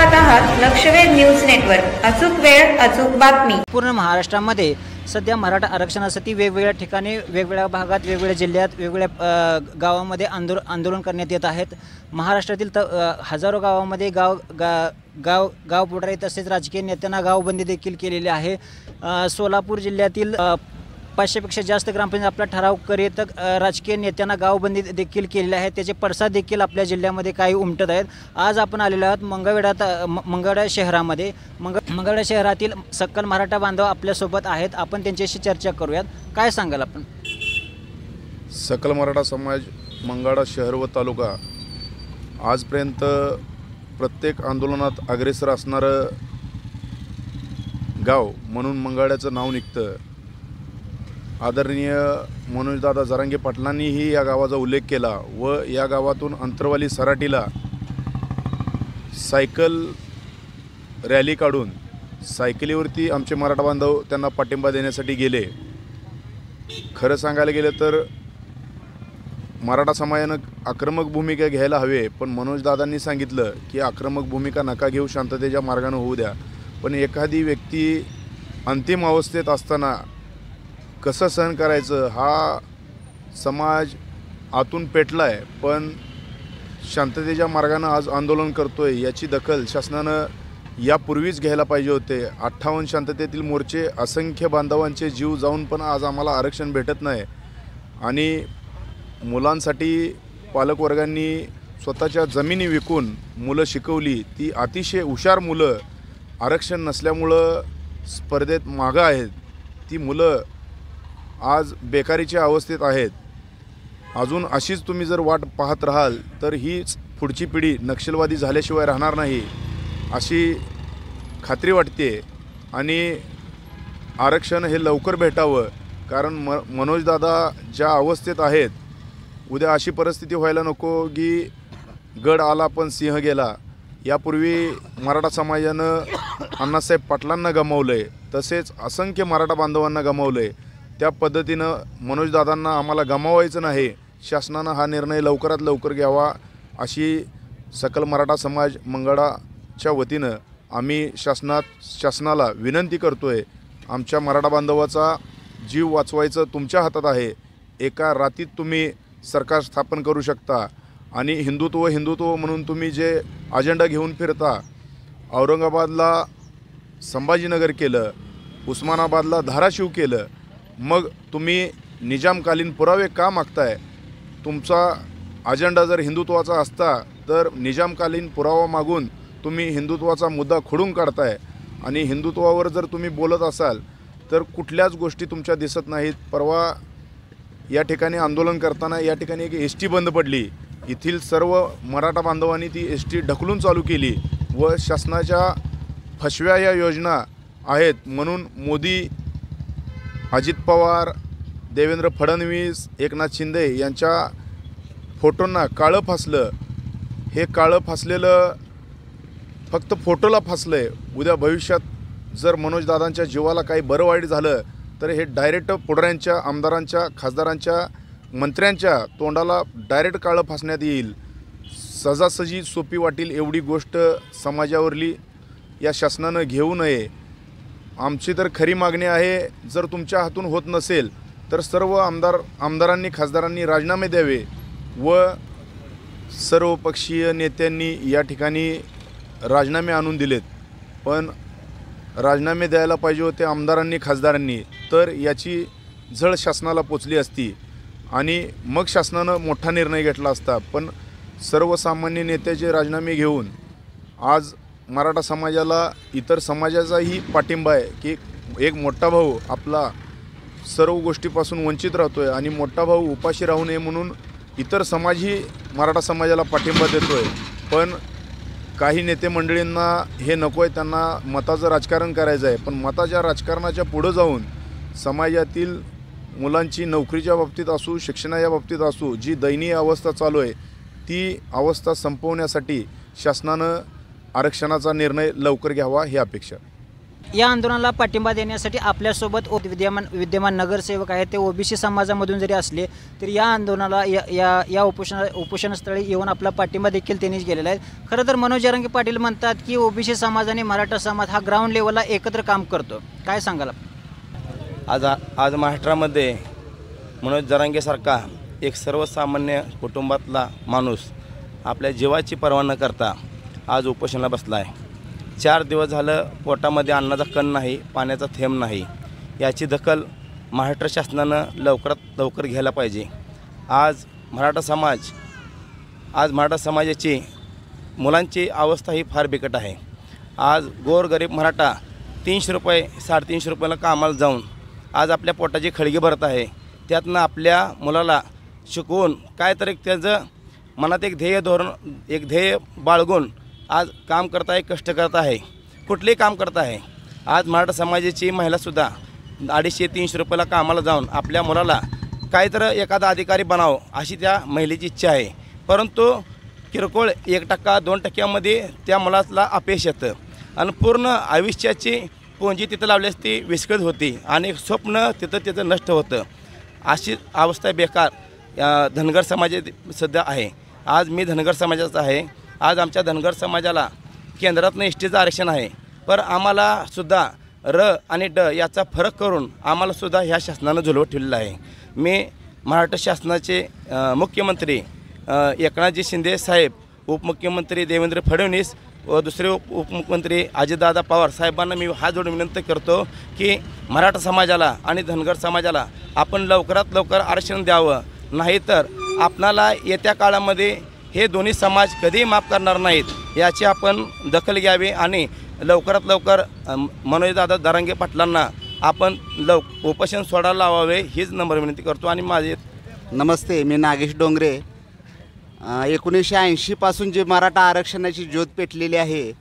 पाहत आहात लक्षवेध news network. अचूक वेळ अचूक बातमी. पूर्ण महाराष्ट्रामध्ये सध्या मराठा आरक्षणासाठी वेगवेगळ्या ठिकाणी, वेगवेगळ्या भागात, वेगवेगळ्या जिल्ह्यात, वेगवेगळ्या गावामध्ये आंदोलन करण्यात येत आहेत. महाराष्ट्रातील हजारो गावामध्ये गाव पुढारी तसेच राजकीय नेत्यांना गावबंदी देखील केलेली आहे. सोलापूर जिल्ह्यातील 500पेक्षा जास्त ग्रामपंचायत आपला ठराव करीत राजकीय नेत्यांना गावबंदी देखील केलेली आहे. त्याचे पडसाद देखील आपल्या जिल्ह्यामध्ये काही उमटत आहेत. आज आपण आलेलो आहोत मंगळवेढा शहरामध्ये. मंगळवेढा शहरातील सक्कल मराठा बांधव आपल्यासोबत आहेत. आपण त्यांच्याशी चर्चा करूयात. काय सांगाल आपण? सकल मराठा समाज मंगळवेढा शहर व तालुका आजपर्यंत प्रत्येक आंदोलनात अग्रेसर असणारं गाव म्हणून मंगळवेढ्याचं नाव निघतं. आदरणीय मनोजदादा जरांगे पाटलांनीही या गावाचा उल्लेख केला व या गावातून अंतरवाली सराटीला सायकल रॅली काढून सायकलीवरती आमचे मराठा बांधव त्यांना पाठिंबा देण्यासाठी गेले. खरं सांगायला गेलं तर मराठा समाजानं आक्रमक भूमिका घ्यायला हवे, पण मनोजदादांनी सांगितलं की आक्रमक भूमिका नका घेऊ, शांततेच्या मार्गाने होऊ द्या. पण एखादी व्यक्ती अंतिम अवस्थेत असताना कसं सहन करायचं, हा समाज आतून पेटला आहे, पण शांततेच्या मार्गानं आज आंदोलन करतो आहे. याची दखल शासनानं यापूर्वीच घ्यायला पाहिजे होते. 58 शांततेतील मोर्चे, असंख्य बांधवांचे जीव जाऊन पण आज आम्हाला आरक्षण भेटत नाही. आणि मुलांसाठी पालकवर्गांनी स्वतःच्या जमिनी विकून मुलं शिकवली. ती अतिशय हुशार मुलं आरक्षण नसल्यामुळं स्पर्धेत मागं आहेत. ती मुलं आज बेकारीच्या अवस्थेत आहेत. अजून अशीच तुम्ही जर वाट पाहत राहाल तर हीच पुढची पिढी नक्षलवादी झाल्याशिवाय राहणार नाही अशी खात्री वाटते. आणि आरक्षण हे लवकर भेटावं, कारण मनोजदादा ज्या अवस्थेत आहेत, उद्या अशी परिस्थिती व्हायला नको की गड आला पण सिंह गेला. यापूर्वी मराठा समाजानं अण्णासाहेब पाटलांना गमावलं आहे, तसेच असंख्य मराठा बांधवांना गमावलं आहे. त्या पद्धतीनं मनोजदादांना आम्हाला गमावायचं नाही. शासनानं हा निर्णय लवकरात लवकर घ्यावा अशी सकल मराठा समाज मंगळवेढाच्या वतीनं आम्ही शासनाला विनंती करतो आहे. आमच्या मराठा बांधवाचा जीव वाचवायचं तुमच्या हातात आहे. एका रातीत तुम्ही सरकार स्थापन करू शकता आणि हिंदुत्व म्हणून तुम्ही जे अजेंडा घेऊन फिरता, औरंगाबादला संभाजीनगर केलं, उस्मानाबादला धाराशिव केलं, मग तुम्ही निजामकालीन पुरावे का मागताय? तुमचा अजेंडा जर हिंदुत्वाचा असता तर निजामकालीन पुरावा मागून तुम्ही हिंदुत्वाचा मुद्दा खोडून काढताय. आणि हिंदुत्वावर जर तुम्ही बोलत असाल तर कुठल्याच गोष्टी तुमच्या दिसत नाहीत. परवा या ठिकाणी आंदोलन करताना या ठिकाणी एक एस टी बंद पडली. येथील सर्व मराठा बांधवांनी ती एस टी ढकलून चालू केली व शासनाच्या फसव्या या योजना आहेत म्हणून मोदी, अजित पवार, देवेंद्र फडणवीस, एकनाथ शिंदे यांच्या फोटोंना काळं फासलं. हे काळं फासलेलं फक्त फोटोला फासलं आहे. उद्या भविष्यात जर मनोजदादांच्या जीवाला काही बरं वाईट झालं तर हे डायरेक्ट पुढाऱ्यांच्या, आमदारांच्या, खासदारांच्या, मंत्र्यांच्या तोंडाला डायरेक्ट काळं फासण्यात येईल. सहजासहजी सोपी वाटेल एवढी गोष्ट समाजावरली या शासनानं घेऊ नये. आमची तर खरी मागणी आहे, जर तुमच्या हातून होत नसेल तर सर्व आमदारांनी, खासदारांनी राजीनामे द्यावे व सर्वपक्षीय नेत्यांनी या ठिकाणी राजीनामे आणून दिलेत. पण राजीनामे द्यायला पाहिजे होते आमदारांनी, खासदारांनी, तर याची झळ शासनाला पोचली असती आणि मग शासनानं मोठा निर्णय घेतला असता. पण सर्वसामान्य नेत्याचे राजीनामे घेऊन आज मराठा समाजाला इतर समाजाचाही पाठिंबा आहे की एक मोठा भाऊ आपला सर्व गोष्टीपासून वंचित राहतो आहे आणि मोठा भाऊ उपाशी राहू नये म्हणून इतर समाजही मराठा समाजाला पाठिंबा देतो आहे. पण काही नेते मंडळींना हे नको आहे, त्यांना मताचं राजकारण करायचं आहे. पण मताच्या राजकारणाच्या पुढं जाऊन समाजातील मुलांची नोकरीच्या बाबतीत असू, शिक्षणाच्या बाबतीत असू, जी दयनीय अवस्था चालू आहे ती अवस्था संपवण्यासाठी शासनानं आरक्षणाचा निर्णय लवकर घ्यावा ही अपेक्षा. या आंदोलनाला पाठिंबा देण्यासाठी आपल्यासोबत विद्यमान नगरसेवक आहेत, ते ओबीसी समाजामधून जरी असले तरी या आंदोलनाला या उपोषणस्थळी येऊन आपला पाठिंबा देखील त्यांनीच गेलेला आहे. खरं तर मनोज जरांगे पाटील म्हणतात की ओबीसी समाज आणि मराठा समाज हा ग्राउंड लेवलला एकत्र काम करतो. काय सांगाल? आज महाराष्ट्रामध्ये मनोज जरांगेसारखा एक सर्वसामान्य कुटुंबातला माणूस आपल्या जीवाची पर्वा न करता आज उपोषणाला बसला आहे. 4 दिवस झालं पोटामध्ये अन्नाचा कण नाही, पाण्याचा थेंब नाही. याची दखल महाराष्ट्र शासनानं लवकरात लवकर घ्यायला पाहिजे. आज मराठा समाजाची मुलांची अवस्था ही फार बिकट आहे. आज गोरगरीब मराठा 300 रुपये 350 रुपयाला कामाला जाऊन आज आपल्या पोटाची खळगी भरत आहे. त्यातनं आपल्या मुलाला शिकवून कायतरी त्याचं मनात एक ध्येय बाळगून आज काम करत आहे, कष्ट करत आहे, कुठलेही काम करत आहे. आज मराठा समाजाची महिलासुद्धा 250-300 रुपयाला कामाला जाऊन आपल्या मुलाला काहीतरी एखादा अधिकारी बनावं अशी त्या महिलेची इच्छा आहे. परंतु किरकोळ 1%-2% त्या मुलाला अपयश येतं आणि पूर्ण आयुष्याची पुंजी तिथं लावल्यास ती विस्कळीत होती आणि एक स्वप्न तिथं नष्ट होतं. अशी अवस्था बेकार धनगर समाजात सध्या आहे. आज मी धनगर समाजाचा आहे. आज आमच्या धनगर समाजाला केंद्रातनं एसटीचं आरक्षण आहे, पण आम्हालासुद्धा आणि ड याचा फरक करून आम्हालासुद्धा ह्या शासनानं झुलवत ठेवलेलं आहे. मी महाराष्ट्र शासनाचे मुख्यमंत्री एकनाथजी शिंदे साहेब, उपमुख्यमंत्री देवेंद्र फडणवीस व दुसरे उपमुख्यमंत्री अजितदादा पवार साहेबांना मी हात जोडून विनंती करतो की मराठा समाजाला आणि धनगर समाजाला आपण लवकरात लवकर आरक्षण द्यावं. नाहीतर आपणाला येत्या काळामध्ये हे दोन्ही समाज कधीही माफ करणार नाहीत. याची आपण दखल घ्यावी आणि लवकरात लवकर मनोजदादा जरांगे पाटलांना आपण उपोषण सोडायला लावावे हीच नम्र विनंती करतो. आणि माझे नमस्ते, मी नागेश डोंगरे. 1980 पासून जे मराठा आरक्षणाची ज्योत पेटलेली आहे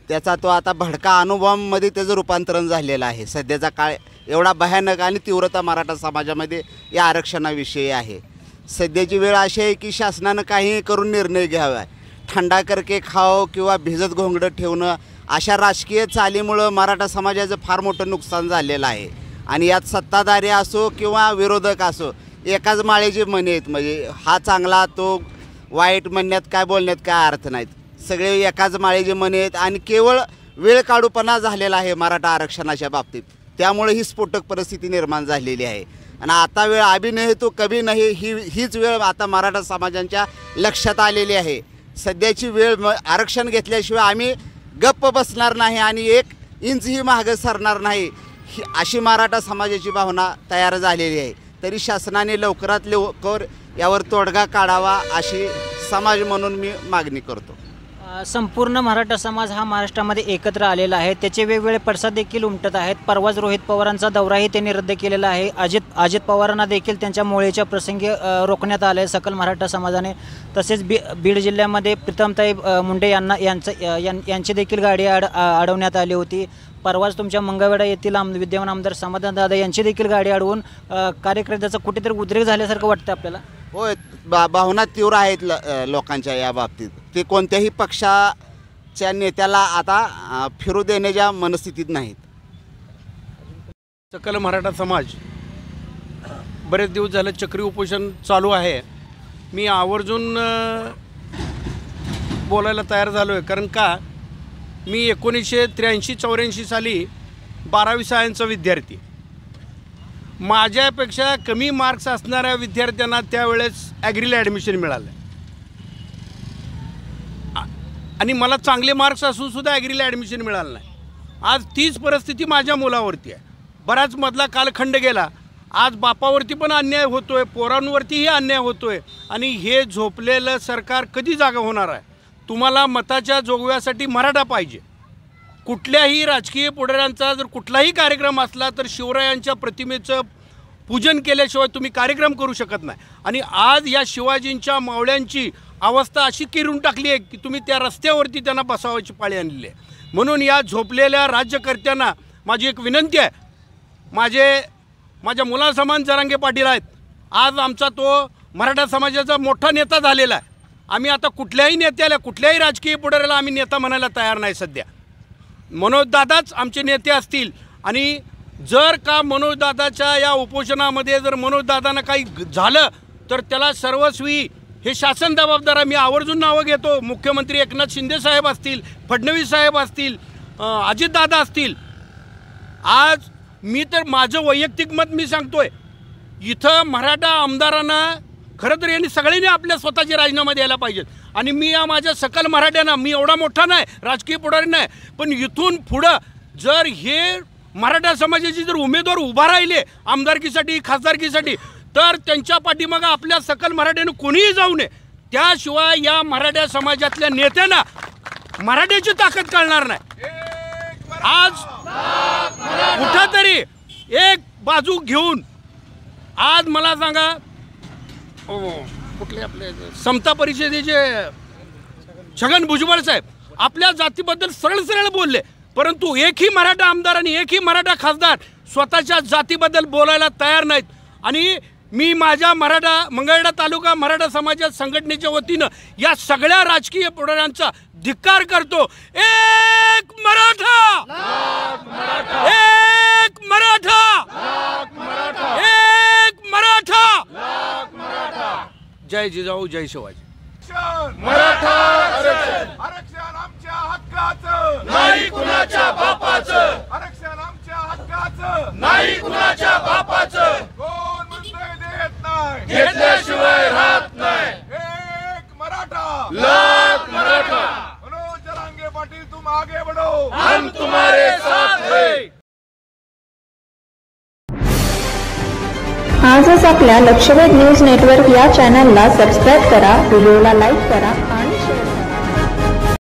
त्याचा तो आता भडका अनुभवांमध्ये त्याचं रूपांतरण झालेलं आहे. सध्याचा काळ एवढा भयानक आणि तीव्रता मराठा समाजामध्ये या आरक्षणाविषयी आहे. सध्याची वेळ अशी आहे की शासनानं काहीही करून निर्णय घ्यावा. थंडा करके खाओ किंवा भिजत घोंगडं ठेवणं अशा राजकीय चालीमुळं मराठा समाजाचं फार मोठं नुकसान झालेलं आहे. आणि यात सत्ताधारी असो किंवा विरोधक असो एकाच माळेचे मणी आहेत. म्हणजे हा चांगला तो वाईट म्हणण्यात काय बोलण्यात काय अर्थ नाहीत. सगळे एकाच माळेचे मणी आहेत आणि केवळ वेळ काढूपणा झालेला आहे मराठा आरक्षणाच्या बाबतीत. त्यामुळे ही स्फोटक परिस्थिती निर्माण झालेली आहे. आणि आता वेळ अभी नाही तो कभी नाही हीच वेळ आता मराठा समाजांच्या लक्षात आलेली आहे. सध्याची वेळ आरक्षण घेतल्याशिवाय आम्ही गप्प बसणार नाही आणि 1 इंचही मागं सरणार नाही अशी मराठा समाजाची भावना तयार झालेली आहे. तरी शासनाने लवकरात लवकर यावर तोडगा काढावा अशी समाज म्हणून मी मागणी करतो. संपूर्ण मराठा समाज हा महाराष्ट्रामध्ये एकत्र आलेला आहे. त्याचे वेगवेगळे पडसाद देखील उमटत आहेत. परवाच रोहित पवारांचा दौराही त्यांनी रद्द केलेला आहे. अजित पवारांना देखील त्यांच्या मोळीच्या प्रसंगी रोखण्यात आलं आहे सकल मराठा समाजाने. तसेच बीड जिल्ह्यामध्ये प्रीतमताई मुंडे यांची देखील गाडी अडवण्यात आली होती. परवाच तुमच्या मंगळवेढा येथील विद्यमान आमदार समाधानदादा यांची देखील गाडी अडवून कार्यकर्त्याचा कुठेतरी उद्रेक झाल्यासारखं वाटतं आपल्याला. होय, भावना तीव्र आहेत लोकांच्या या बाबतीत. ते कोणत्याही पक्षाच्या नेत्याला आता फिरू देण्याच्या मनस्थितीत नाहीत. सकल मराठा समाज बरेच दिवस झालं चक्री उपोषण चालू आहे. मी आवर्जून बोलायला तयार झालो आहे, कारण का मी 1983-84 साली 12वी सायन्सचा विद्यार्थी. माझ्यापेक्षा कमी मार्क्स असणाऱ्या विद्यार्थ्यांना त्यावेळेस ॲग्रीला ॲडमिशन मिळालं आणि मला चांगले मार्क्स असूनसुद्धा ॲग्रीला ॲडमिशन मिळालं नाही. आज तीच परिस्थिती माझ्या मुलावरती आहे. बराच मधला कालखंड गेला. आज बापावरती पण अन्याय होतो आहे, पोरांवरतीही अन्याय होतो आहे. आणि हे झोपलेलं सरकार कधी जागा होणार आहे? तुम्हाला मताच्या जोगव्यासाठी मराठा पाहिजे. कुठल्याही राजकीय पुढाऱ्यांचा जर कुठलाही कार्यक्रम असला तर शिवरायांच्या प्रतिमेचं पूजन केल्याशिवाय तुम्ही कार्यक्रम करू शकत नाही. आणि आज या शिवाजींच्या मावळ्यांची अवस्था अशी किरून टाकली आहे की तुम्ही त्या रस्त्यावरती त्यांना बसवायची पाळी आणलेली आहे. म्हणून या झोपलेल्या राज्यकर्त्यांना माझी एक विनंती आहे. माझ्या मुलासमान जरांगे पाटील आहेत. आज आमचा तो मराठा समाजाचा मोठा नेता झालेला आहे. आम्ही आता कुठल्याही नेत्याला कुठल्याही राजकीय पुढाऱ्याला आम्ही नेता म्हणायला तयार नाही. सध्या मनोजदादाच आमचे नेते असतील आणि जर का मनोजदादाच्या या उपोषणामध्ये जर मनोजदादांना काही झालं तर त्याला सर्वस्वी हे शासन जबाबदार आहे. मी आवर्जून नावं घेतो. मुख्यमंत्री एकनाथ शिंदे साहेब असतील, फडणवीस साहेब असतील, अजितदादा असतील. आज मी तर माझं वैयक्तिक मत मी सांगतोय, इथं मराठा आमदारांना खरं तर यांनी सगळ्यांनी आपल्या स्वतःचे राजीनामे द्यायला पाहिजेत. आणि मी या माझ्या सकल मराठ्यांना, मी एवढा मोठा नाही, राजकीय पुढारी नाही, पण इथून पुढं जर हे मराठा समाजाचे जर उमेदवार उभा राहिले आमदारकीसाठी, खासदारकीसाठी, तर त्यांच्या पाठीमागं आपल्या सकल मराठ्यानं कोणीही जाऊ नये. त्याशिवाय या मराठा समाजातल्या नेत्यांना मराठ्याची ताकद कळणार नाही. आज कुठंतरी एक बाजू घेऊन आज मला सांगा, कुठले आपले समता परिषदेचे छगन भुजबळ साहेब आपल्या जातीबद्दल सरळ सरळ बोलले, परंतु एकही मराठा आमदार आणि एकही मराठा खासदार स्वतःच्या जातीबद्दल बोलायला तयार नाहीत. आणि मी माझ्या मंगळवेढा तालुका मराठा समाज संघटनेच्या वतीनं या सगळ्या राजकीय पुढाऱ्यांचा धिक्कार करतो. एक मराठा, एक मराठा, एक मराठा. जय जिजाऊ, जय शिवाजी. मराठा आरक्षण आमच्या हक्काचं, नाही कुणाच्या बापाचं. आरक्षण आमच्या हक्काचं, नाही कुणाच्या बापाचं. कोण म्हणतंय देत नाही, घेतल्याशिवाय राहत नाही. एक मराठा, लाख मराठा. मनोज जरांगे पाटील, तुम आगे बढ़ो, हम तुम्हारे साथ हैं. आजच आपल्या लक्षवेध न्यूज नेटवर्क या चॅनलला सबस्क्राईब करा, व्हिडिओला लाईक करा